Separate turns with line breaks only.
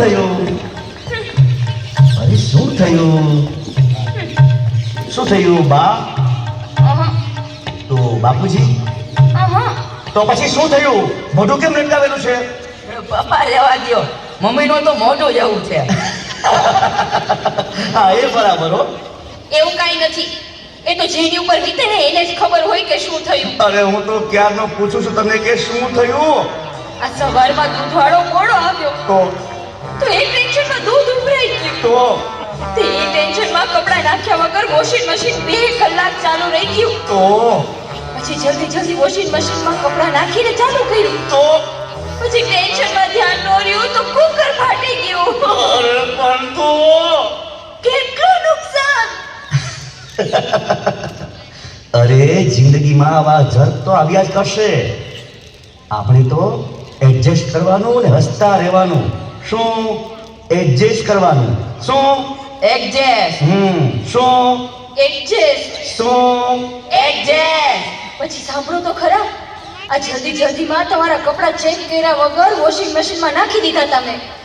થયું? અરે શું થયું? શું થયું બા? તો બાપુજી તો પછી શું થયું? મોઢું કેમ લટકાવેલું છે?
પપ્પા રહેવા દ્યો, મમ્મીનો તો મોઢું જ એવું છે.
હા એ બરાબર હો.
એવું કાંઈ નથી. એ તો જેની ઉપર વીતે ને એને જ ખબર હોય કે શું થયું.
અરે હું તો ક્યારનો પૂછું છું તમને કે શું થયું?
આ સવારમાં દૂધવાળો મોડો આવ્યો
તો
તો એ ટેન્શનમાં દૂધ ઉભરાઈ ગયું.
તો
તે એ ટેન્શનમાં કપડાં નાખ્યા વગર વોશિંગ મશીન 2 કલાક ચાલુ રહી ગયું.
તો
પછી જલ્દી વોશિંગ મશીનમાં કપડાં નાખીને ચાલુ કર્યું.
તો
પછી ટેન્શનમાં ધ્યાન ન રહ્યું તો કુકર ફાટી ગયું.
અરે પણ તો
કેટલું નુકસાન!
અરે જિંદગીમાં આવા જર્ક તો આવ્યા જ કરશે. આપણે તો એડજસ્ટ કરવાનું ને હસતા રહેવાનું. શું એડજસ્ટ કરવાનું? શું
એડજસ્ટ
શું
એડજસ્ટ
શું
એડજસ્ટ. પછી સાંભળો તો ખરા, આ જલ્દીમાં તમારા કપડાં ચેક કર્યા વગર વોશિંગ મશીનમાં નાખી દીધા તમે.